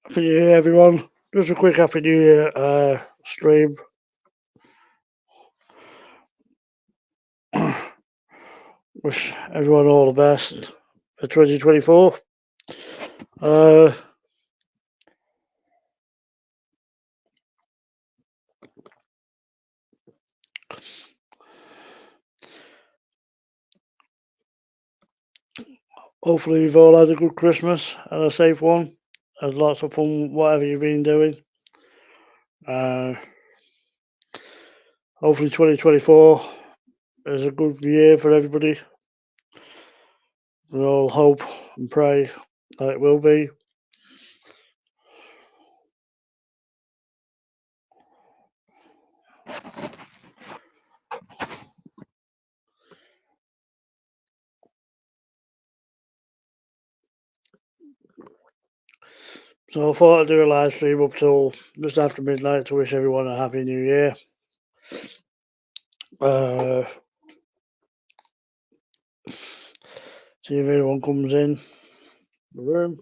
Happy New Year, everyone. Just a quick Happy New Year stream. Wish everyone all the best for 2024. Uh, Hopefully, you've all had a good Christmas and a safe one. Had lots of fun, whatever you've been doing. Uh, Hopefully, 2024 is a good year for everybody. We all hope and pray that it will be. So I thought I'd do a live stream up till just after midnight to wish everyone a Happy New Year. Uh, See if anyone comes in the room.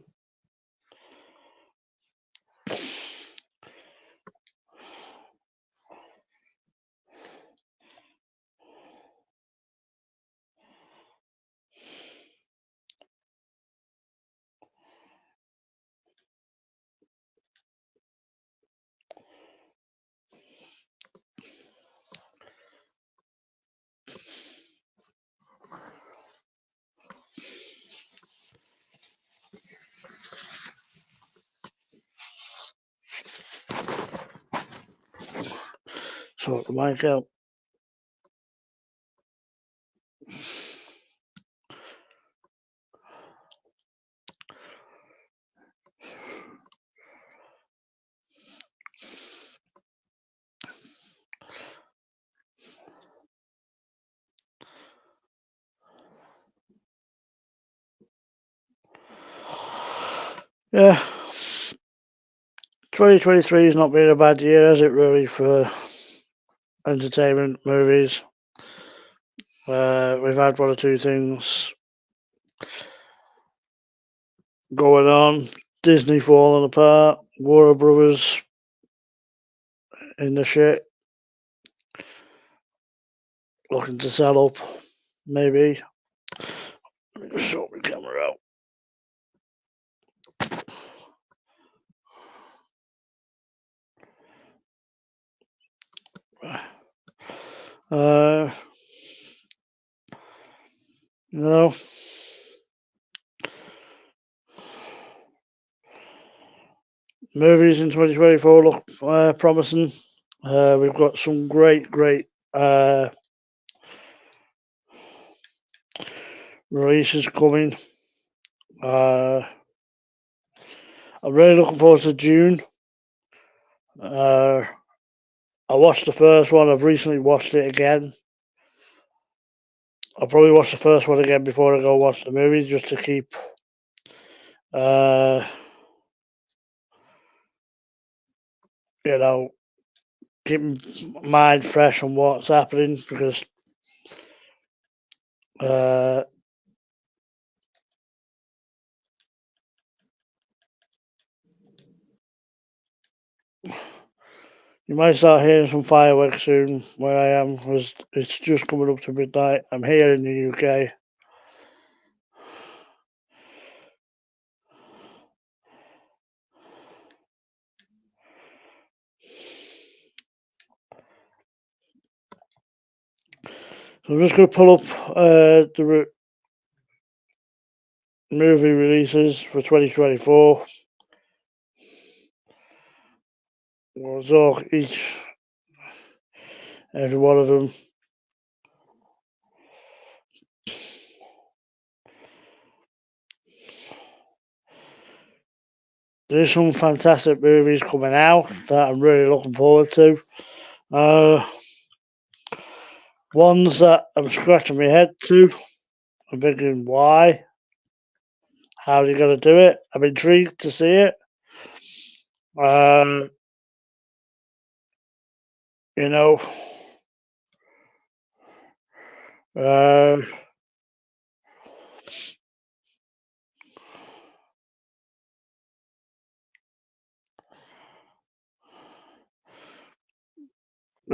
Sort the mic out. Yeah, 2023 has not been a bad year, has it, really, for entertainment, movies? We've had one or two things going on. Disney falling apart, Warner Brothers in the shit, looking to sell up, maybe. Let me just sort my camera out. No. Movies in 2024 look promising. We've got some great releases coming. I'm really looking forward to June. I watched the first one. I've recently watched it again. I'll probably watch the first one again before I go watch the movie, just to keep you know, keep my mind fresh on what's happening, because you might start hearing some fireworks soon where I am, because it's just coming up to midnight. I'm here in the UK. So I'm just going to pull up the movie releases for 2024. We'll talk every one of them. There's some fantastic movies coming out that I'm really looking forward to. Ones that I'm scratching my head to. I'm thinking, why? How are you going to do it? I'm intrigued to see it. You know, uh,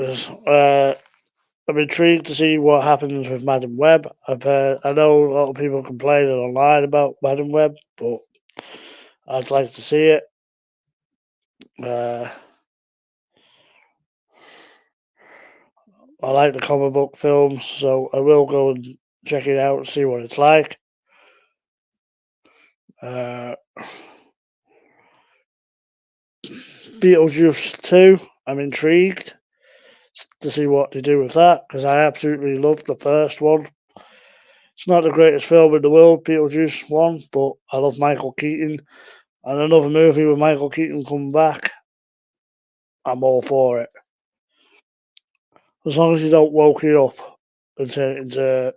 I'm intrigued to see what happens with Madam Web. I know a lot of people complaining online about Madam Web, but I'd like to see it. I like the comic book films, so I will go and check it out and see what it's like. Beetlejuice 2, I'm intrigued to see what they do with that because I absolutely loved the first one. It's not the greatest film in the world, Beetlejuice 1, but I love Michael Keaton. And another movie with Michael Keaton coming back, I'm all for it. As long as you don't woke it up and turn it into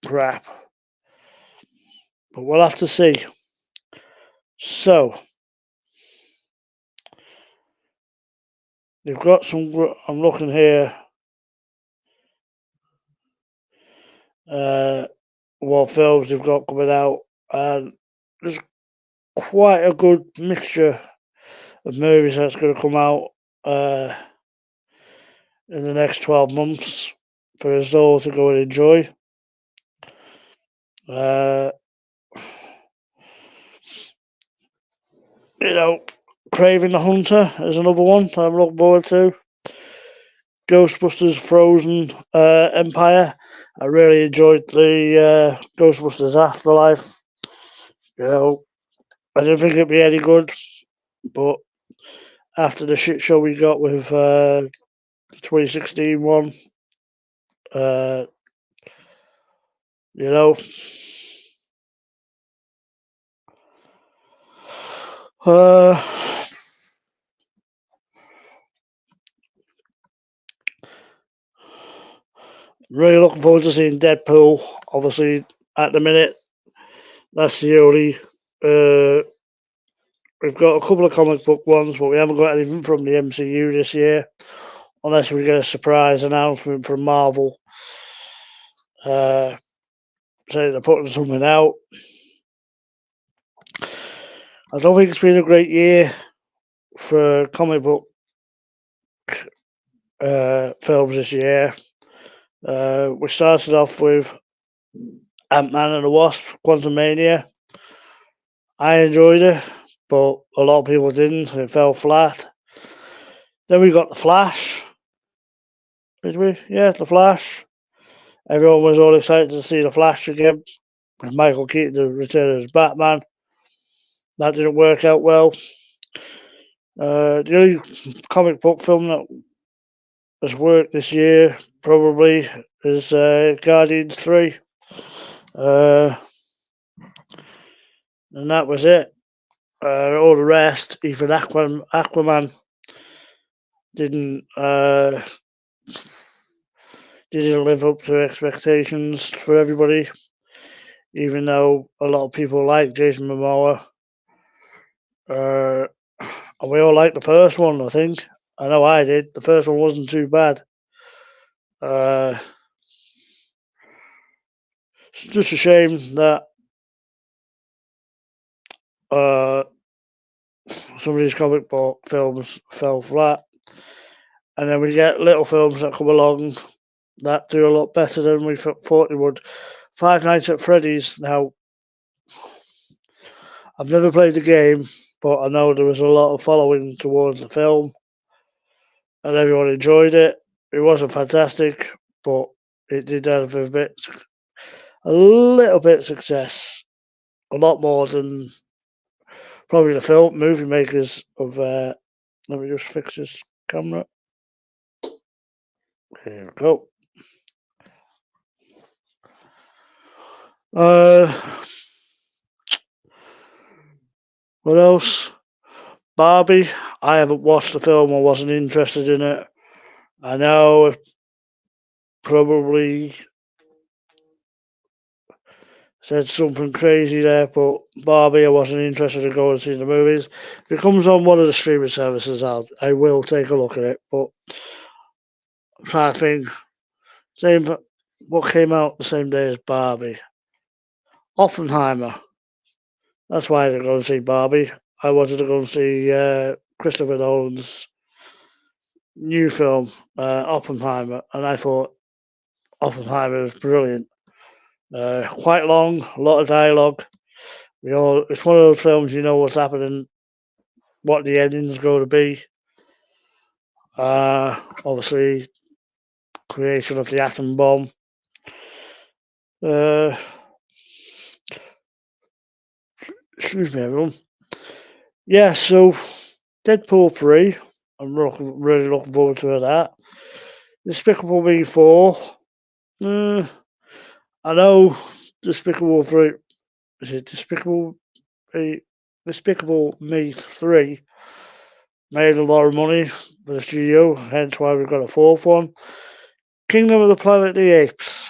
crap. But we'll have to see. So, they've got some. I'm looking here. What films they've got coming out, and there's quite a good mixture of movies that's going to come out in the next 12 months for us all to go and enjoy. Kraven the Hunter is another one that I'm looking forward to. Ghostbusters Frozen Empire. I really enjoyed the Ghostbusters Afterlife. I didn't think it'd be any good, but after the shit show we got with the 2016 one, really looking forward to seeing Deadpool. Obviously, at the minute, that's the only. We've got a couple of comic book ones, but we haven't got anything from the MCU this year, unless we get a surprise announcement from Marvel saying they're putting something out. I don't think it's been a great year for comic book films this year. We started off with Ant-Man and the Wasp, Quantumania. I enjoyed it, but a lot of people didn't, and it fell flat. Then we got The Flash. Did we? Yeah, The Flash. Everyone was all excited to see The Flash again. With Michael Keaton to return as Batman. That didn't work out well. The only comic book film that has worked this year probably is Guardians 3. And that was it. All the rest, even Aquaman didn't live up to expectations for everybody, even though a lot of people like Jason Momoa. And we all liked the first one, I think. I know I did. The first one wasn't too bad. It's just a shame that some of these comic book films fell flat. And then we get little films that come along that do a lot better than we thought they would. Five Nights at Freddy's. Now, I've never played the game, but I know there was a lot of following towards the film, and everyone enjoyed it. It wasn't fantastic, but it did have a little bit of success. A lot more than probably the movie makers of. Let me just fix this camera. Here we go. What else? Barbie. I haven't watched the film. I wasn't interested in it. I know probably said something crazy there, but Barbie, I wasn't interested in going and see the movies. If it comes on one of the streaming services, I will take a look at it. But I'm trying to think. What came out the same day as Barbie? Oppenheimer. That's why I didn't go and see Barbie. I wanted to go and see Christopher Nolan's new film, Oppenheimer, and I thought Oppenheimer was brilliant. Quite long, a lot of dialogue. It's one of those films you know what's happening, what the ending's going to be. Obviously, creation of the atom bomb. Uh, excuse me, everyone. Yeah, so Deadpool 3. Really looking forward to that. Despicable Me 4. I know Despicable 3. Is it Me? Despicable Me 3 made a lot of money for the studio, hence why we've got a fourth one. Kingdom of the Planet of the Apes.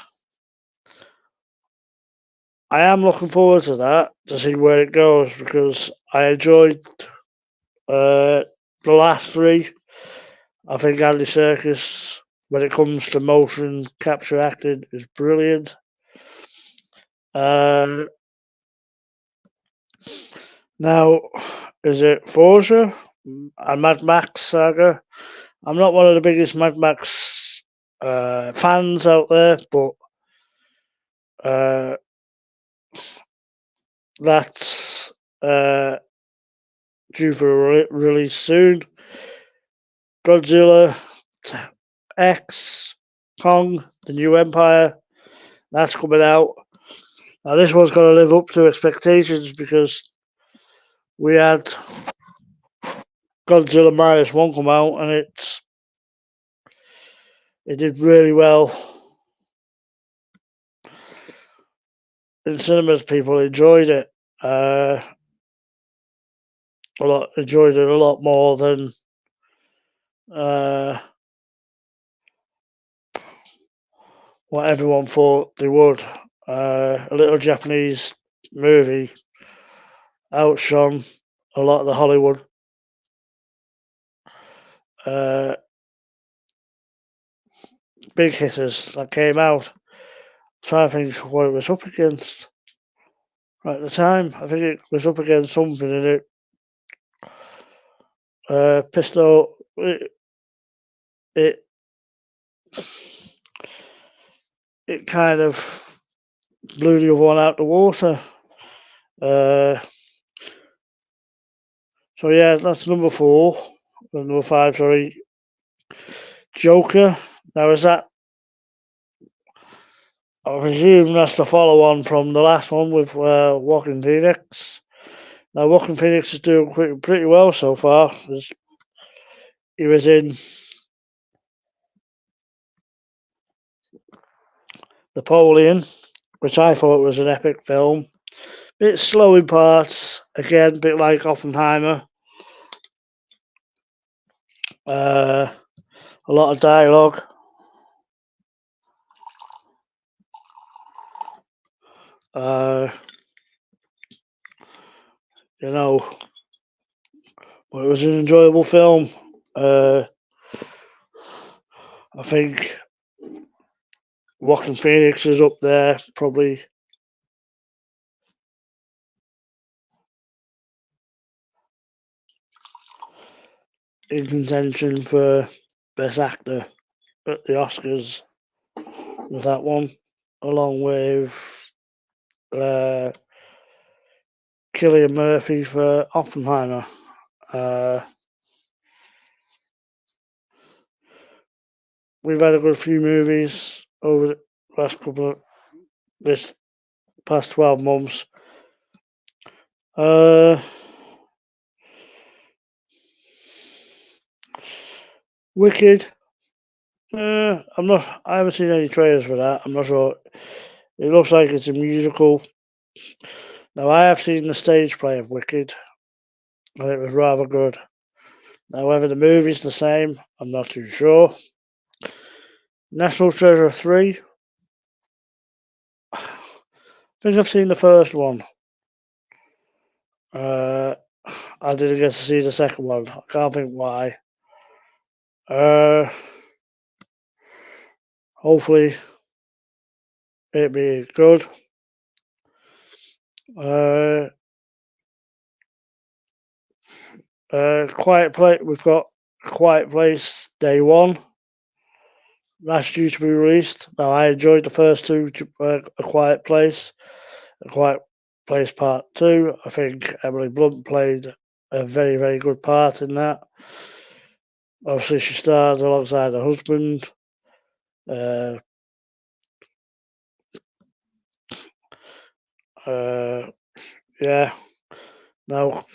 I am looking forward to that to see where it goes because I enjoyed the last three. I think Andy Serkis, when it comes to motion capture acting, is brilliant. Now, is it Forza and Mad Max Saga? I'm not one of the biggest Mad Max fans out there, but that's due for release soon. Godzilla X Kong, the New Empire, that's coming out. Now this one's got to live up to expectations because we had Godzilla Minus One come out and it did really well in cinemas. People enjoyed it. Enjoyed it a lot more than what everyone thought they would. A little Japanese movie outshone a lot of the Hollywood big hitters that came out. I'm trying to think what it was up against. Right at the time, I think it was up against something in it. Pistol. It kind of blew the other one out the water. So yeah, that's number 4. Number 5, sorry. Joker. Now is that? I presume that's the follow-on from the last one with Joaquin Phoenix. Now Joaquin Phoenix is doing pretty well so far. He was in Napoleon, which I thought was an epic film. Bit slow in parts, again, a bit like Oppenheimer. A lot of dialogue. You know, but it was an enjoyable film. I think Joaquin Phoenix is up there, probably. In contention for Best Actor at the Oscars with that one, along with Cillian Murphy for Oppenheimer. We've had a good few movies over the last this past 12 months. Wicked. I haven't seen any trailers for that. I'm not sure. It looks like it's a musical. Now I have seen the stage play of Wicked, and it was rather good. Now whether the movie's the same, I'm not too sure. National Treasure 3. I think I've seen the first one. I didn't get to see the second one. I can't think why. Hopefully it'll be good. Quiet Place. We've got Quiet Place Day One. That's due to be released. Now, I enjoyed the first two, A Quiet Place, A Quiet Place Part 2. I think Emily Blunt played a very, very good part in that. Obviously, she stars alongside her husband. Uh, yeah. Now,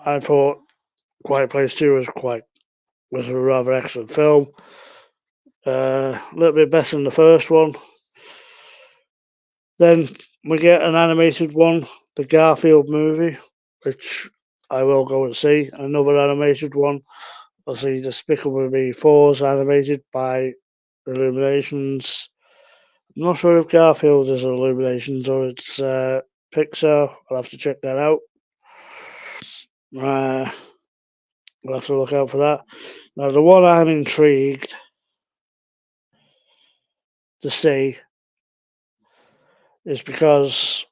I thought Quiet Place 2 was a rather excellent film. A little bit better than the first one. Then we get an animated one, the Garfield movie, which I will go and see. Another animated one. I'll see Despicable Me 4's animated by Illuminations. I'm not sure if Garfield is Illuminations or it's Pixar. I'll have to check that out. We'll have to look out for that. Now, the one I'm intrigued to see is because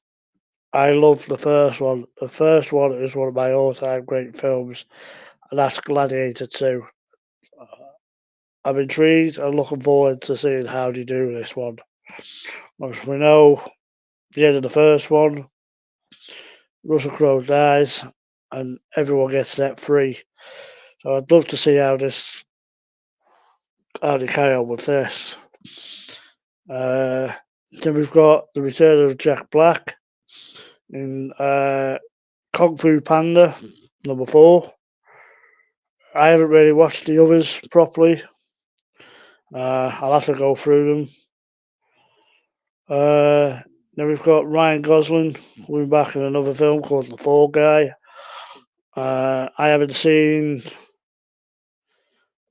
I love the first one. The first one is one of my all-time great films, and that's Gladiator 2. I'm intrigued and looking forward to seeing how they do this one. As we know, the end of the first one, Russell Crowe dies, and everyone gets set free. So I'd love to see how they carry on with this. Then we've got the return of Jack Black in Kung Fu Panda #4. I haven't really watched the others properly. I'll have to go through them. Then we've got Ryan Gosling coming back in another film called The Fall Guy. I haven't seen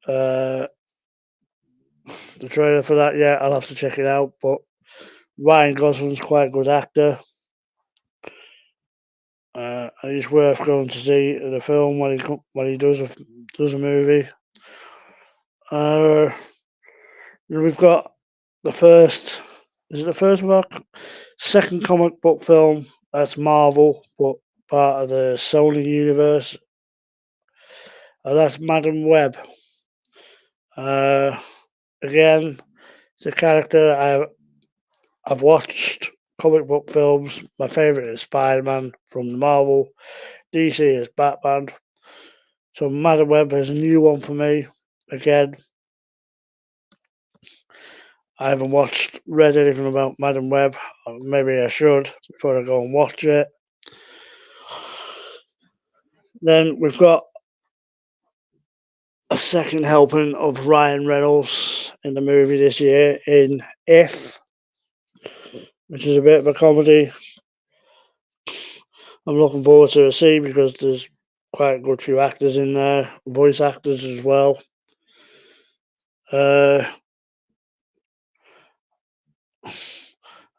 the trailer for that yet. I'll have to check it out. But Ryan Gosling's quite a good actor. He's worth going to see in a film when he does a movie. We've got the first. Is it the first of our second comic book film? That's Marvel, but part of the Sony universe. That's Madam Web. Again, it's a character I've watched comic book films. My favourite is Spider-Man from the Marvel. DC is Batman. So Madam Web is a new one for me. Again, I haven't read anything about Madam Web. Maybe I should before I go and watch it. Then we've got a second helping of Ryan Reynolds in the movie this year in If, which is a bit of a comedy. I'm looking forward to see because there's quite a good few actors in there, voice actors as well.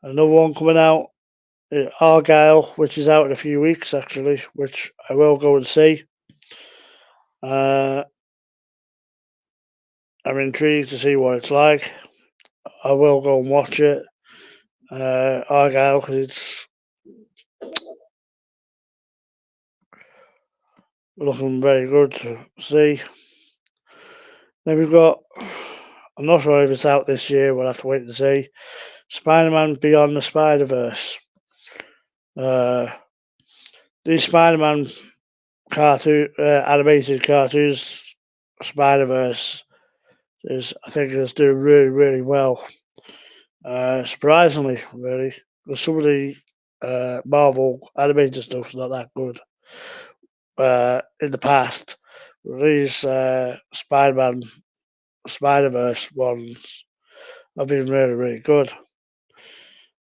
Another one coming out, Argyle, which is out in a few weeks actually, which I will go and see. I'm intrigued to see what it's like. I will go and watch it. Argyle, because it's looking very good to see. Then we've got, I'm not sure if it's out this year, we'll have to wait and see. Spider-Man Beyond the Spider-Verse. These Spider-Man animated cartoons, Spider-Verse, I think it's doing really, really well. Surprisingly, really, because some of the Marvel animated stuff's not that good in the past. These Spider-Man Spider-Verse ones have been really, really good.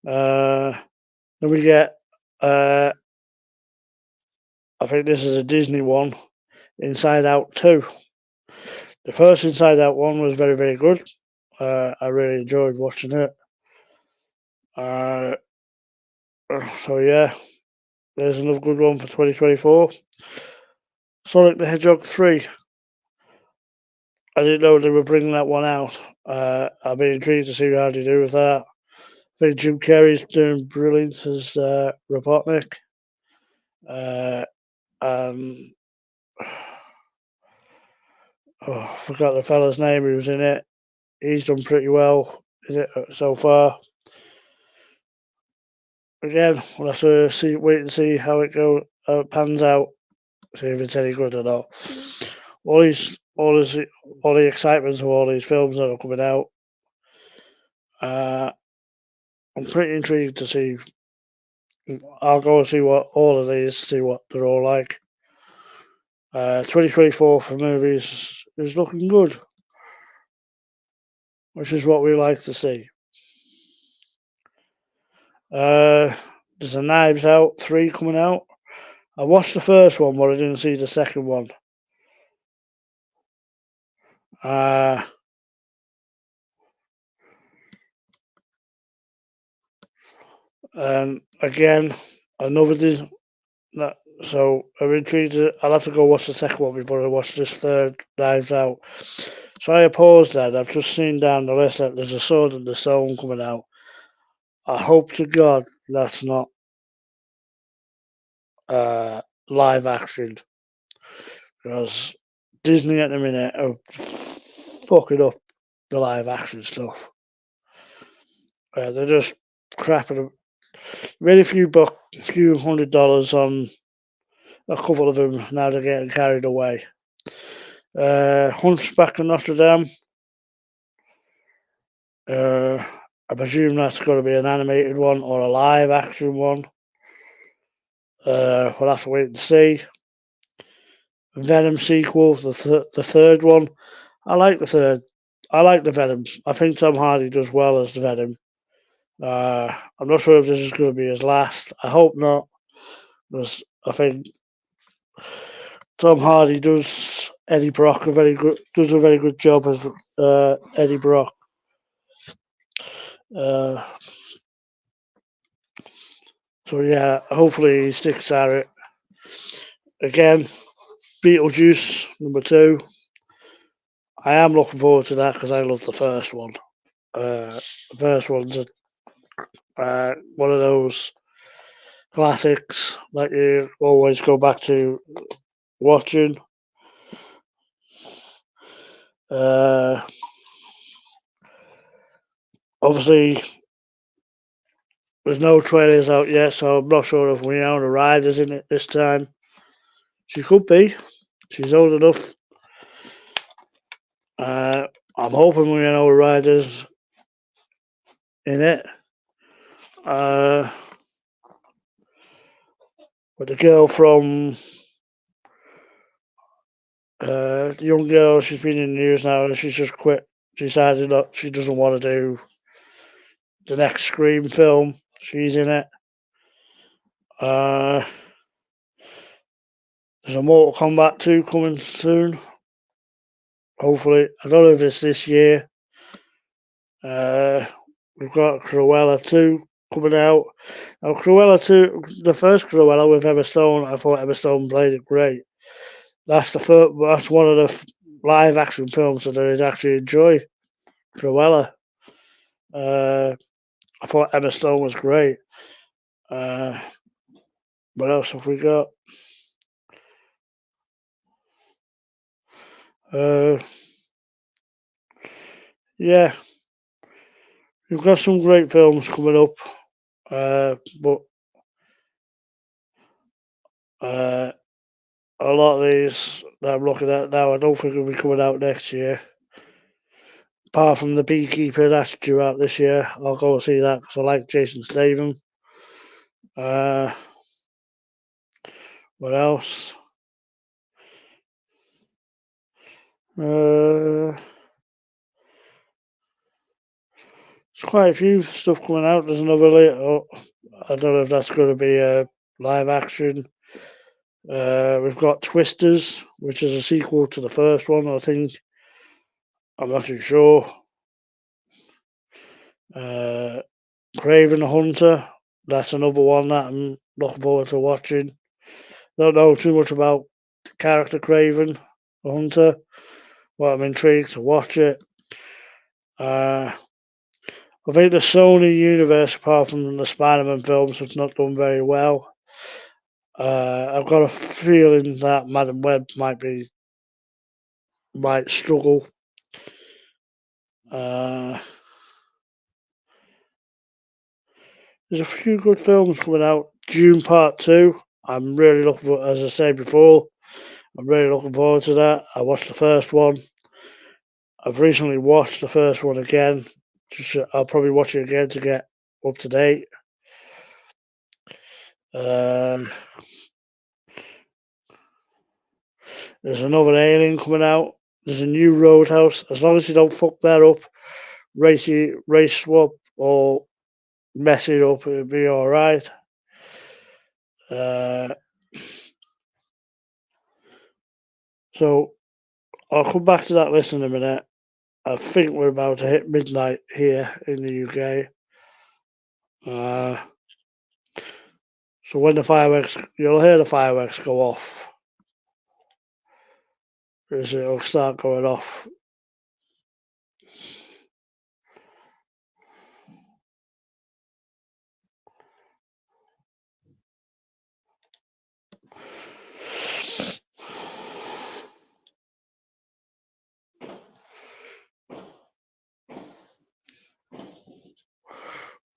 Then we get, I think this is a Disney one, Inside Out 2. The first Inside Out one was very, very good. I really enjoyed watching it. So yeah, there's another good one for 2024. Sonic the Hedgehog 3. I didn't know they were bringing that one out. I'll be intrigued to see how they do with that. I think Jim Carrey's doing brilliant as Robotnik. And I forgot the fella's name who was in it. He's done pretty well in it so far. Again, we'll have to wait and see how it pans out, see if it's any good or not. All the excitement of all these films that are coming out. I'm pretty intrigued to see. I'll go and see what all of these, see what they're all like. 2024 for movies is looking good, which is what we like to see. There's a Knives Out 3 coming out. I watched the first one, but I didn't see the second one. And again, another Disney. So I'm intrigued. I'll have to go watch the second one before I watch this third Knives Out. So I paused that. I've just seen down the list that there's a Sword in the Stone coming out. I hope to God that's not live action, because Disney at the minute are fucking up the live action stuff. They're just crapping very few $100 on a couple of them. Now they're getting carried away. Hunchback of Notre Dame. I presume that's going to be an animated one or a live action one. We'll have to wait and see. Venom sequel, the third one. I like the third. I like the Venom. I think Tom Hardy does well as the Venom. I'm not sure if this is going to be his last. I hope not, because I think Tom Hardy does Eddie Brock a very good job as Eddie Brock. So yeah, hopefully he sticks at it. Again, Beetlejuice #2. I am looking forward to that because I love the first one. The first one's one of those classics that you always go back to watching. Obviously, there's no trailers out yet, so I'm not sure if Winona Ryder's in it this time. She could be. She's old enough. I'm hoping Winona Ryder's in it. With the girl from the young girl, she's been in the news now, and she's just quit. She decided that she doesn't want to do the next Scream film. She's in it. There's a Mortal Kombat 2 coming soon. Hopefully, I don't know if it's this year. We've got Cruella 2 coming out. Now, Cruella 2, the first Cruella with Emma Stone, I thought Emma Stone played it great. That's one of the live action films that I actually enjoy. Cruella. I thought Emma Stone was great. What else have we got? Yeah, we've got some great films coming up, but a lot of these that I'm looking at now, I don't think will be coming out next year. Apart from The Beekeeper, that's due out this year. I'll go and see that because I like Jason Statham. What else? There's quite a few stuff coming out. There's another I don't know if that's going to be a live action. We've got Twisters, which is a sequel to the first one, I think. I'm not too sure. Kraven the Hunter, that's another one that I'm looking forward to watching. Don't know too much about the character Kraven the Hunter, but I'm intrigued to watch it. I think the Sony universe, apart from the Spider-Man films, have not done very well. I've got a feeling that Madam Web might be might struggle. Uh, there's a few good films coming out. Dune Part 2. I'm really looking for, as I said before, I'm really looking forward to that. I watched the first one. I've recently watched the first one again. I'll probably watch it again to get up to date. Um, there's another Alien coming out. There's a new Roadhouse. As long as you don't fuck that up, race swap or mess it up, it'll be all right. Uh, so I'll come back to that list in a minute. I think we're about to hit midnight here in the UK. So when the fireworks, you'll hear the fireworks go off. As it'll start going off.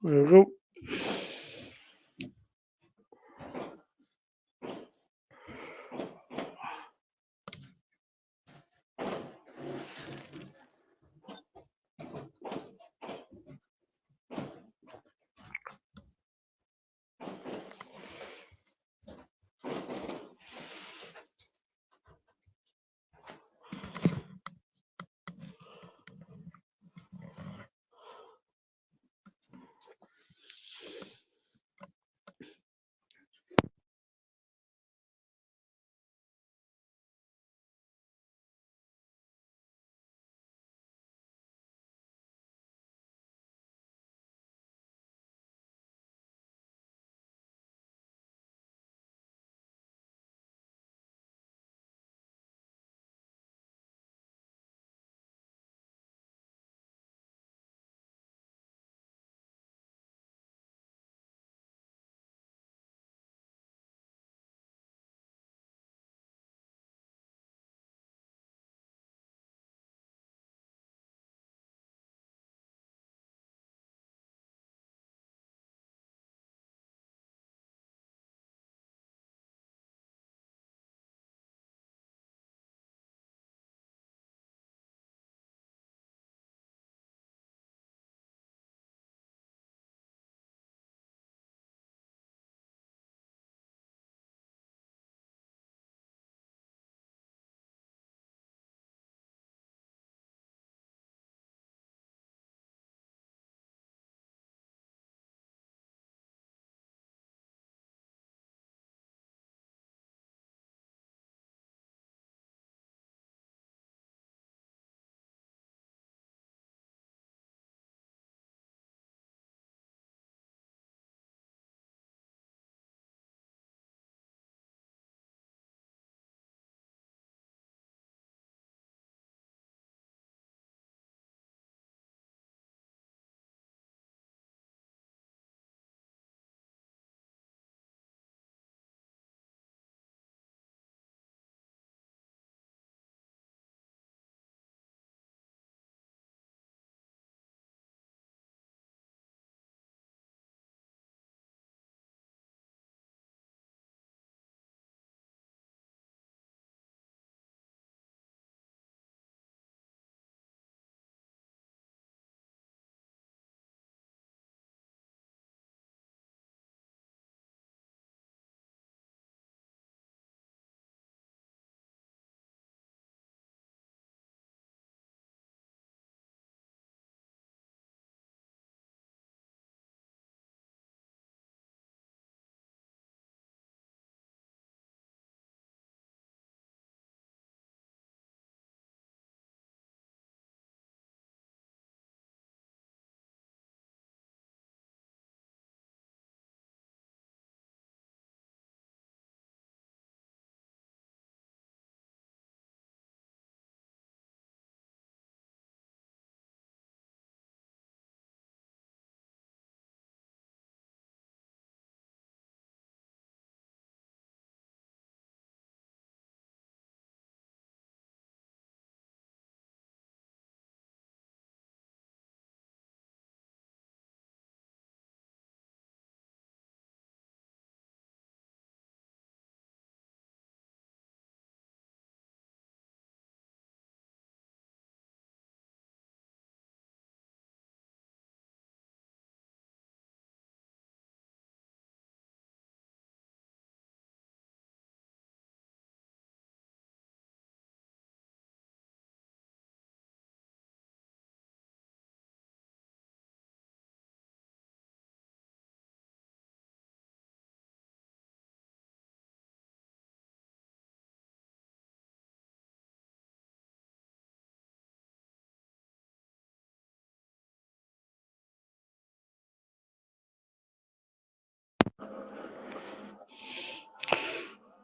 There we go.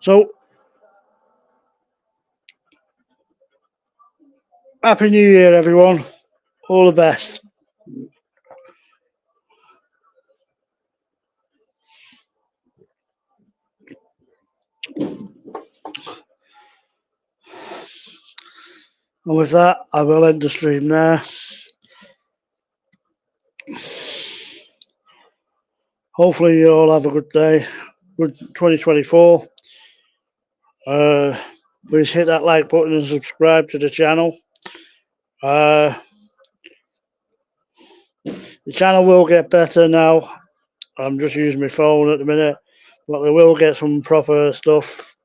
So, Happy New Year, everyone. All the best. And with that, I will end the stream there. Hopefully, you all have a good day. Good 2024. Please hit that like button and subscribe to the channel. The channel will get better now. I'm just using my phone at the minute, but we will get some proper stuff.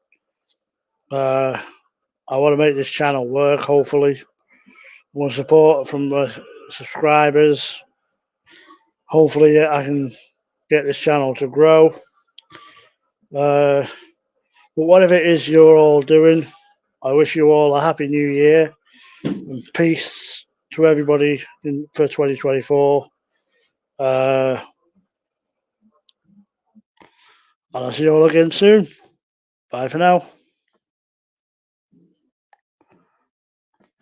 I want to make this channel work, hopefully. I want support from the subscribers. Hopefully, I can get this channel to grow. But whatever it is you're all doing, I wish you all a happy new year and peace to everybody for 2024. And I'll see you all again soon. Bye for now.